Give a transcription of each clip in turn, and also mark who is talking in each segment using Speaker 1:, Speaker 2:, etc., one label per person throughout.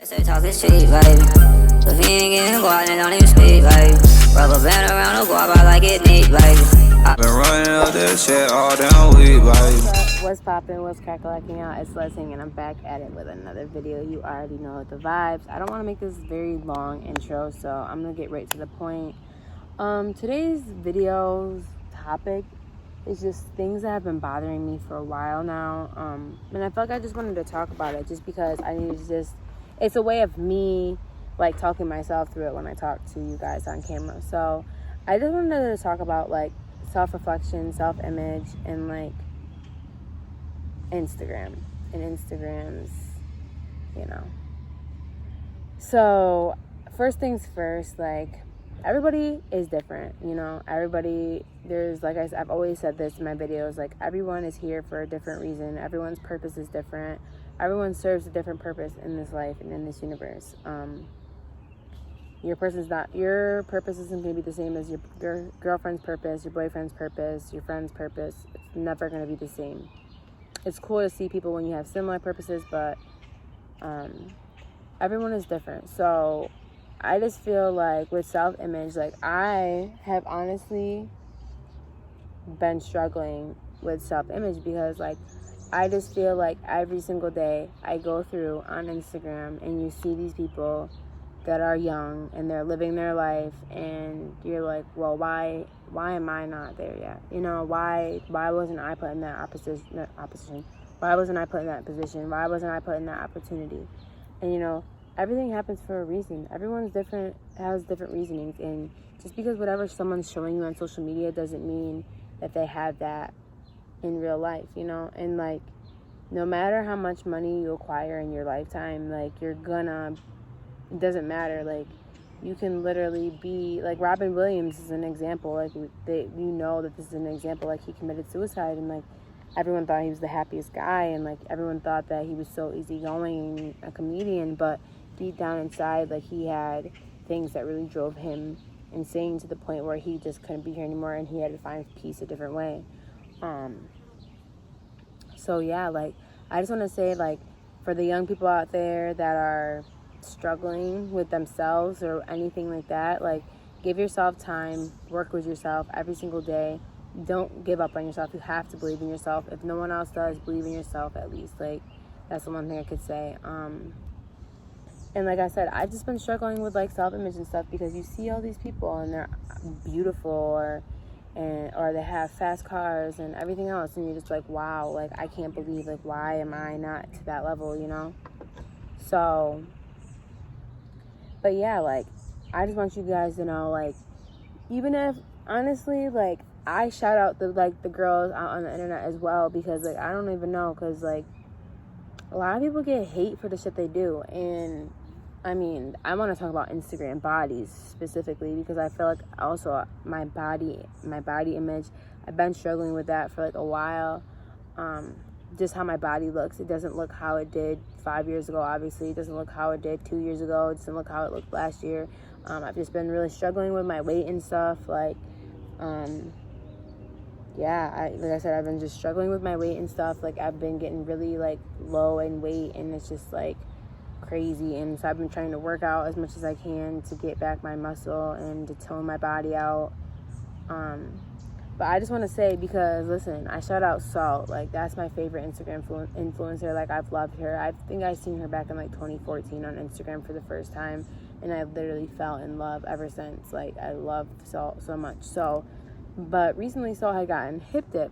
Speaker 1: Say talking shit, baby. If he ain't getting guap, then don't even speak, baby. Rubber band around the guap, I like it neat, baby.
Speaker 2: Been running up this shit all down week, baby.
Speaker 3: What's poppin', what's crackalacking out? It's luh.ting and I'm back at it with another video. You already know the vibes. I don't want to make this very long intro, so I'm gonna get right to the point. Today's video's topic is just things that have been bothering me for a while now. And I felt like I just wanted to talk about it just because I need to just, it's a way of me like talking myself through it when I talk to you guys on camera. So I just wanted to talk about like self-reflection, self-image, and like Instagram and Instagram's, you know. So first things first, like everybody is different, you know. Everybody, there's, like I've always said this in my videos, like everyone is here for a different reason. Everyone's purpose is different. Everyone serves a different purpose in this life and in this universe. Your purpose isn't going to be the same as your girlfriend's purpose, your boyfriend's purpose, your friend's purpose. It's never going to be the same. It's cool to see people when you have similar purposes, but everyone is different. So I just feel like with self-image, like I have honestly been struggling with self-image because like I just feel like every single day I go through on Instagram and you see these people that are young and they're living their life and you're like, well, why am I not there yet? You know, why wasn't I put in that opposition? Why wasn't I put in that position? Why wasn't I put in that opportunity? And you know, everything happens for a reason. Everyone's different, has different reasonings, and just because whatever someone's showing you on social media doesn't mean that they have that in real life, you know. And like no matter how much money you acquire in your lifetime, like it doesn't matter. Like you can literally be like Robin Williams is an example. Like we know that this is an example. Like he committed suicide and like everyone thought he was the happiest guy and like everyone thought that he was so easygoing, a comedian, but deep down inside like he had things that really drove him insane to the point where he just couldn't be here anymore and he had to find peace a different way. So yeah, like I just want to say, like, for the young people out there that are struggling with themselves or anything like that, like give yourself time, work with yourself every single day. Don't give up on yourself. You have to believe in yourself. If no one else does, believe in yourself at least. Like that's the one thing I could say. And like I said, I've just been struggling with like self-image and stuff because you see all these people and they're beautiful or they have fast cars and everything else, and you're just like, wow, like I can't believe, like why am I not to that level, you know? So, but yeah, like I just want you guys to know, like even if honestly, like I shout out the girls out on the internet as well because like I don't even know, because like a lot of people get hate for the shit they do. And I mean, I want to talk about Instagram bodies specifically because I feel like also my body image, I've been struggling with that for like a while. Just how my body looks. It doesn't look how it did 5 years ago, obviously. It doesn't look how it did 2 years ago. It doesn't look how it looked last year. I've just been really struggling with my weight and stuff. Like, yeah, like I said, I've been just struggling with my weight and stuff. Like, I've been getting really, like, low in weight, and it's just, like, crazy. And so I've been trying to work out as much as I can to get back my muscle and to tone my body out. But I just want to say, because listen, I shout out Salt. Like that's my favorite Instagram influencer. Like I've loved her. I think I seen her back in like 2014 on Instagram for the first time, and I literally fell in love ever since. Like I love Salt so much. So, but recently Salt had gotten hip dip.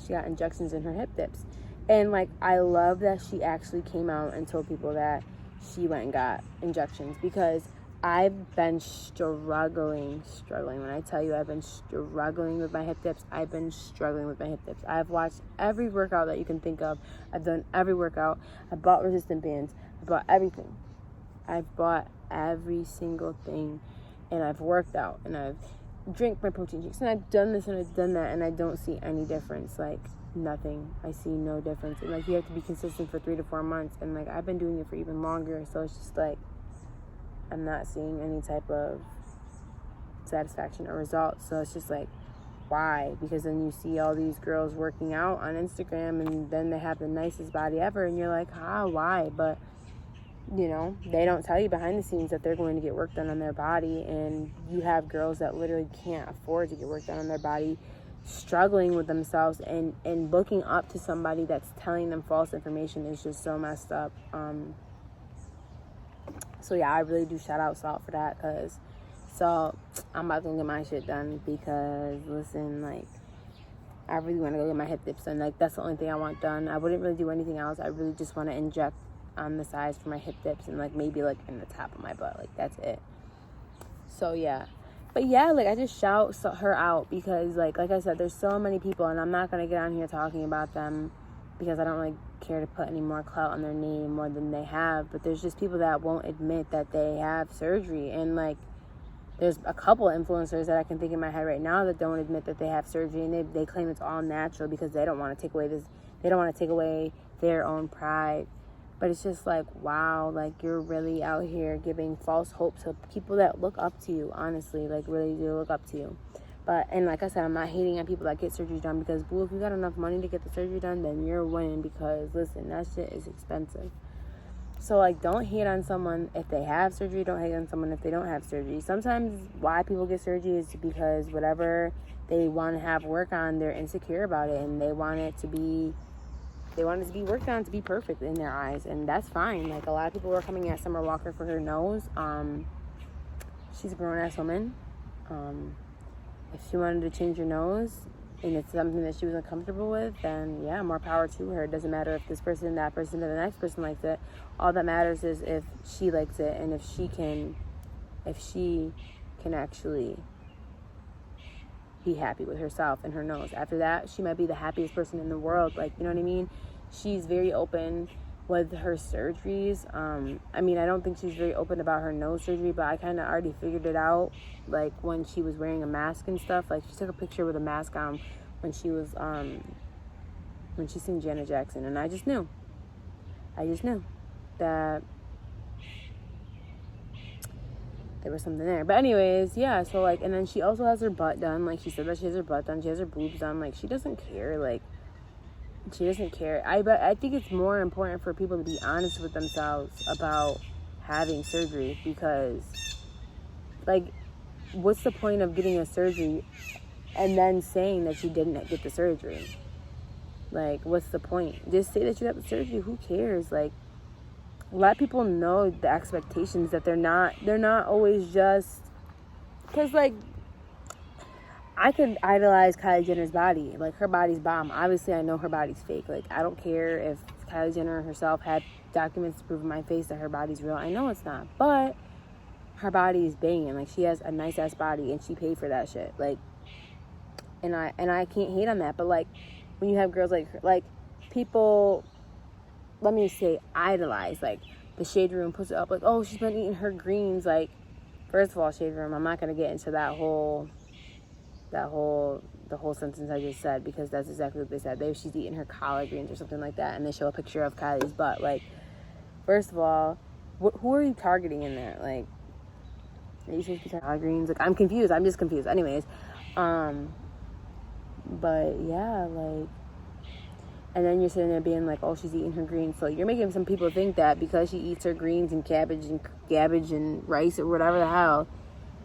Speaker 3: She got injections in her hip dips. And, like, I love that she actually came out and told people that she went and got injections, because I've been struggling. When I tell you I've been struggling with my hip dips, I've been struggling with my hip dips. I've watched every workout that you can think of. I've done every workout. I bought resistant bands. I bought everything. I've bought every single thing. And I've worked out. And I've drank my protein shakes. And I've done this and I've done that. And I don't see any difference. Like, nothing. I see no difference. And like you have to be consistent for 3 to 4 months, and like I've been doing it for even longer, so it's just like I'm not seeing any type of satisfaction or results. So it's just like, why? Because then you see all these girls working out on Instagram and then they have the nicest body ever and you're like, why? But You know, they don't tell you behind the scenes that they're going to get work done on their body, and you have girls that literally can't afford to get work done on their body, struggling with themselves, and looking up to somebody that's telling them false information is just so messed up. So yeah, I really do shout out Salt for that, because Salt, I'm about to go get my shit done, because listen, like, I really want to go get my hip dips done. Like, that's the only thing I want done. I wouldn't really do anything else. I really just want to inject on the sides for my hip dips, and like maybe like in the top of my butt. Like, that's it. So yeah. But yeah, like, I just shout her out, because like I said, there's so many people, and I'm not going to get on here talking about them, because I don't really care to put any more clout on their name more than they have. But there's just people that won't admit that they have surgery. And like, there's a couple influencers that I can think in my head right now that don't admit that they have surgery, and they claim it's all natural because they don't want to take away their own pride. But it's just like, wow, like, you're really out here giving false hope to people that look up to you, honestly, like, really do look up to you. But, and like I said, I'm not hating on people that get surgery done, because, boo, if you got enough money to get the surgery done, then you're winning, because, listen, that shit is expensive. So, like, don't hate on someone if they have surgery. Don't hate on someone if they don't have surgery. Sometimes why people get surgery is because whatever they want to have work on, they're insecure about it, and they want it to be worked on to be perfect in their eyes, and that's fine. Like, a lot of people were coming at Summer Walker for her nose. She's a grown-ass woman. If she wanted to change her nose, and it's something that she was uncomfortable with, then yeah, more power to her. It doesn't matter if this person, that person, or the next person likes it. All that matters is if she likes it, and if she can actually be happy with herself and her nose. After that, she might be the happiest person in the world. Like, you know what I mean? She's very open with her surgeries. I mean, I don't think she's very open about her nose surgery, but I kind of already figured it out. Like, when she was wearing a mask and stuff, like, she took a picture with a mask on when she was, when she seen Janet Jackson, and I just knew that there was something there. But anyways, yeah, so like, and then she also has her butt done. Like, she said that she has her butt done, she has her boobs done. Like, she doesn't care. Like, she doesn't care. I think it's more important for people to be honest with themselves about having surgery, because, like, what's the point of getting a surgery and then saying that you didn't get the surgery? Like, what's the point? Just say that you got the surgery. Who cares? Like, let people know the expectations, that they're not always just, because, like, I could idolize Kylie Jenner's body. Like, her body's bomb. Obviously, I know her body's fake. Like, I don't care if Kylie Jenner herself had documents to prove in my face that her body's real. I know it's not. But her body is banging. Like, she has a nice-ass body, and she paid for that shit. Like, and I can't hate on that. But, like, when you have girls like her, like, people, let me say, idolize. Like, the Shade Room puts it up, like, oh, she's been eating her greens. Like, first of all, Shade Room, I'm not going to get into the whole sentence I just said, because that's exactly what they said. She's eating her collard greens or something like that, and they show a picture of Kylie's butt. Like, first of all, who are you targeting in that? Like, are you supposed to be targeting collard greens? Like, I'm confused. I'm just confused. Anyways, but yeah, like, and then you're sitting there being like, oh, she's eating her greens. So you're making some people think that because she eats her greens and cabbage and rice or whatever the hell,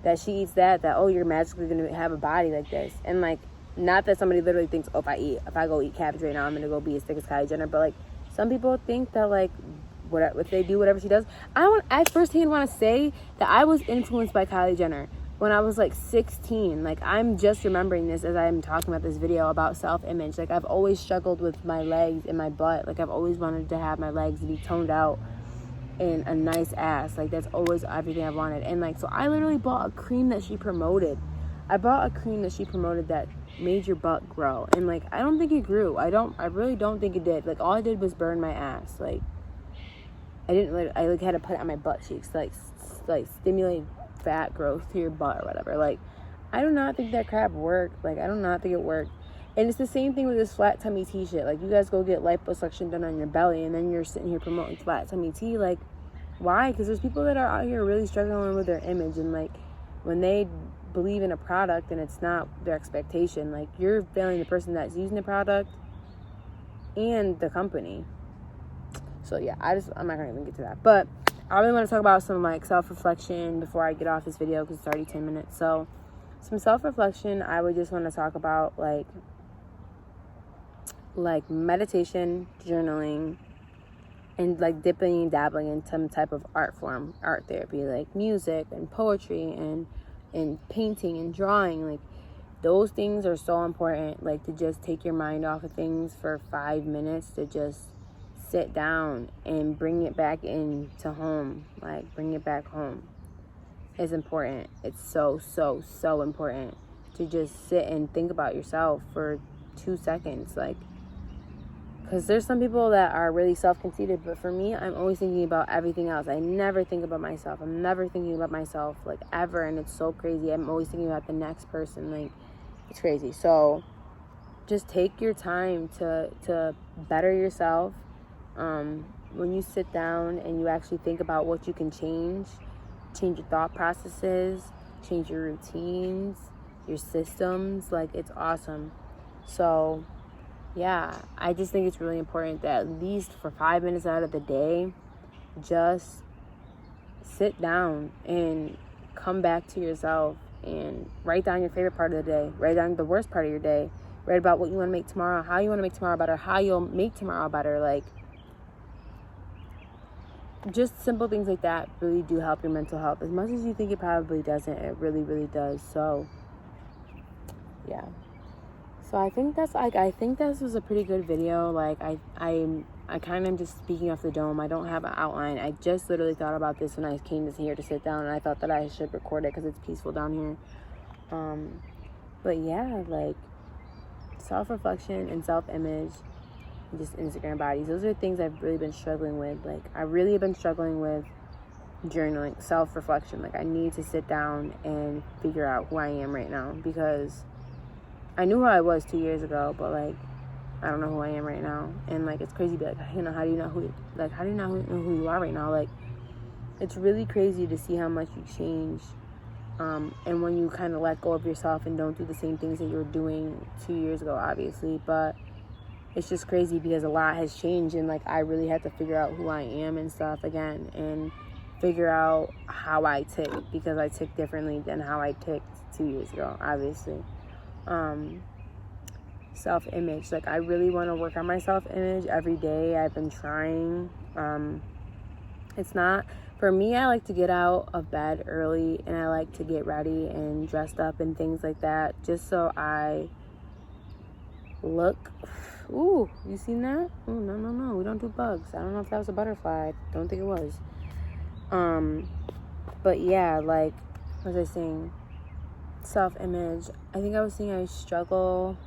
Speaker 3: that she eats that, oh, you're magically going to have a body like this. And, like, not that somebody literally thinks, oh, if I go eat cabbage right now, I'm going to go be as thick as Kylie Jenner. But, like, some people think that, like, if they do whatever she does. I firsthand want to say that I was influenced by Kylie Jenner when I was, like, 16. Like, I'm just remembering this as I'm talking about this video about self-image. Like, I've always struggled with my legs and my butt. Like, I've always wanted to have my legs be toned out and a nice ass. Like, that's always everything I've wanted. And, like, so I literally bought a cream that she promoted. I bought a cream that she promoted that made your butt grow. And, like, I don't think it grew. I really don't think it did. Like, all I did was burn my ass. Like, I had to put it on my butt cheeks to, like stimulate fat growth to your butt or whatever. Like, I do not think that crap worked. Like, I do not think it worked. And it's the same thing with this flat tummy tea shit. Like, you guys go get liposuction done on your belly, and then you're sitting here promoting flat tummy tea. Like, why? Because there's people that are out here really struggling with their image, and, like, when they believe in a product and it's not their expectation, like, you're failing the person that's using the product and the company. So yeah, I'm not gonna even get to that. But I really want to talk about some like self-reflection before I get off this video because it's already 10 minutes. So some self-reflection, I would just want to talk about like meditation, journaling, and like dipping and dabbling in some type of art form, art therapy, like music and poetry and painting and drawing. Like those things are so important, like to just take your mind off of things for 5 minutes, to just sit down and bring it back into home, like bring it back home is important. It's so important to just sit and think about yourself for 2 seconds, like, because there's some people that are really self-conceited, but for me, I'm always thinking about everything else. I never think about myself. I'm never thinking about myself, like, ever, and it's so crazy. I'm always thinking about the next person, like, it's crazy. So just take your time to better yourself. When you sit down and you actually think about what you can change your thought processes, change your routines, your systems, like, it's awesome. So yeah, I just think it's really important that at least for 5 minutes out of the day, just sit down and come back to yourself and write down your favorite part of the day, write down the worst part of your day, write about what you want to make tomorrow, how you want to make tomorrow better, how you'll make tomorrow better. Like, just simple things like that really do help your mental health. As much as you think it probably doesn't, it really, really does. So yeah. So I think this was a pretty good video. Like, I kind of just speaking off the dome. I don't have an outline. I just literally thought about this when I came here to sit down, and I thought that I should record it because it's peaceful down here. But yeah, like, self-reflection and self-image, and just Instagram bodies. Those are things I've really been struggling with. Like, I really have been struggling with journaling, self-reflection. Like, I need to sit down and figure out who I am right now, because I knew who I was 2 years ago, but like, I don't know who I am right now. And like, it's crazy to be like, you know, how do you know who you are right now? Like, it's really crazy to see how much you change. And when you kind of let go of yourself and don't do the same things that you were doing 2 years ago, obviously, but it's just crazy because a lot has changed, and like, I really had to figure out who I am and stuff again, and figure out how I tick, because I tick differently than how I ticked 2 years ago, obviously. Self-image, like, I really want to work on my self-image every day. I've been trying. It's not for me. I like to get out of bed early, and I like to get ready and dressed up and things like that, just so I look. Ooh, you seen that? Oh, no, we don't do bugs. I don't know if that was a butterfly. I don't think it was. But yeah, like, what was I saying? Self-image. I think I was saying I struggle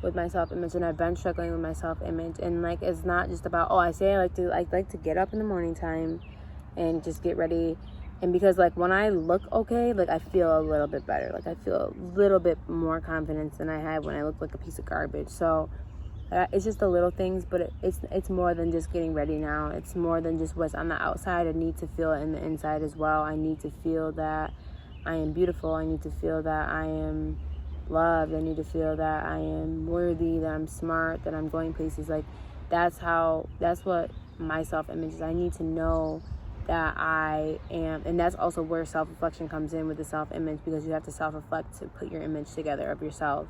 Speaker 3: with my self-image, and I've been struggling with my self-image, and like, it's not just about, I like to get up in the morning time and just get ready, and because like, when I look okay, like, I feel a little bit better, like, I feel a little bit more confidence than I had when I look like a piece of garbage. So it's just the little things, but it's more than just getting ready now. It's more than just what's on the outside. I need to feel it in the inside as well. I need to feel that I am beautiful. I need to feel that I am loved. I need to feel that I am worthy, that I'm smart, that I'm going places. Like, that's what my self-image is. I need to know that I am, and that's also where self-reflection comes in with the self-image, because you have to self-reflect to put your image together of yourself.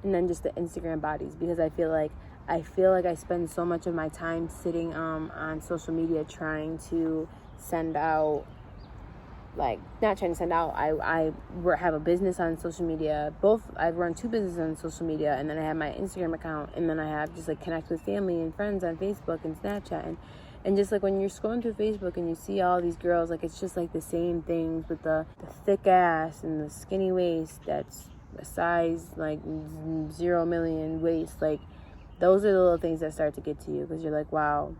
Speaker 3: And then just the Instagram bodies, because I feel like I spend so much of my time sitting on social media trying to send out, like, not trying to send out. I have a business on social media. I run 2 businesses on social media, and then I have my Instagram account, and then I have just like connect with family and friends on Facebook and Snapchat, and just like, when you're scrolling through Facebook and you see all these girls, like, it's just like the same things with the thick ass and the skinny waist that's a size like 0 million waist. Like, those are the little things that start to get to you, because you're like, wow,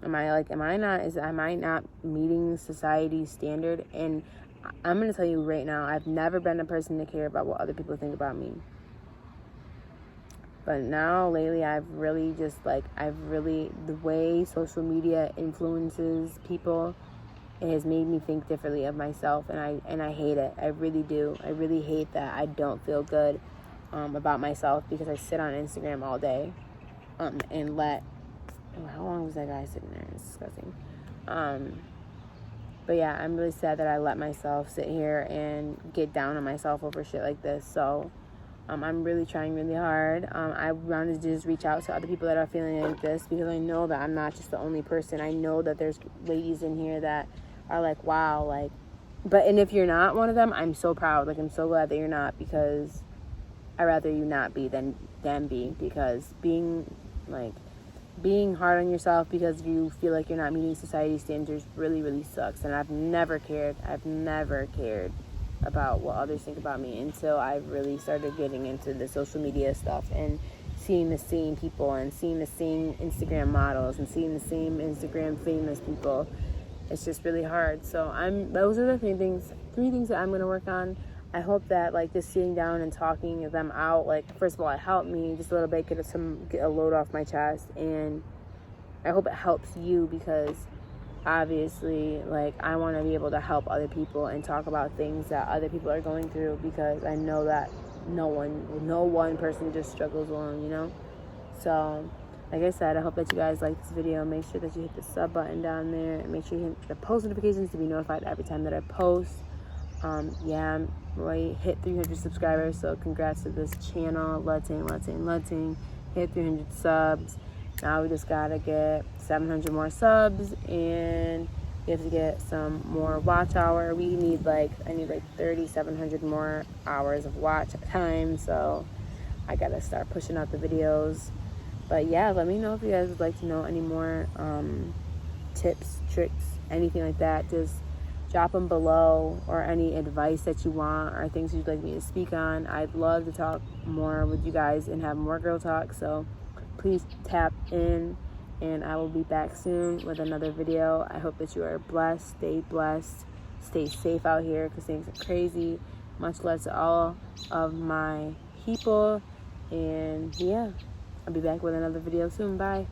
Speaker 3: am I not meeting society's standard? And I'm gonna tell you right now, I've never been a person to care about what other people think about me, but now lately the way social media influences people, it has made me think differently of myself, and I hate it. I really do. I really hate that I don't feel good about myself, because I sit on Instagram all day and let Oh, how long was that guy sitting there? It's disgusting. But yeah, I'm really sad that I let myself sit here and get down on myself over shit like this. So I'm really trying really hard. I wanted to just reach out to other people that are feeling like this, because I know that I'm not just the only person. I know that there's ladies in here that are like, wow, like, and if you're not one of them, I'm so proud. Like, I'm so glad that you're not, because I'd rather you not be than be, because being hard on yourself because you feel like you're not meeting society standards really, really sucks. And I've never cared about what others think about me until I really started getting into the social media stuff and seeing the same people and seeing the same Instagram models and seeing the same Instagram famous people. It's just really hard. So those are the three things that I'm going to work on. I hope that, like, just sitting down and talking them out, like, first of all, it helped me just a little bit, get a load off my chest, and I hope it helps you, because obviously, like, I want to be able to help other people and talk about things that other people are going through, because I know that no one person just struggles alone, you know? So, like I said, I hope that you guys like this video. Make sure that you hit the sub button down there, and make sure you hit the post notifications to be notified every time that I post. Yeah, I hit 300 subscribers, so congrats to this channel. luh.ting. Hit 300 subs. Now we just gotta get 700 more subs, and we have to get some more watch hour. I need like 3,700 more hours of watch time, so I gotta start pushing out the videos. But yeah, let me know if you guys would like to know any more tips, tricks, anything like that. Just drop them below, or any advice that you want, or things you'd like me to speak on. I'd love to talk more with you guys and have more girl talk, so please tap in, and I will be back soon with another video. I hope that you are blessed, stay safe out here, because things are crazy. Much love to all of my people, and yeah, I'll be back with another video soon. Bye.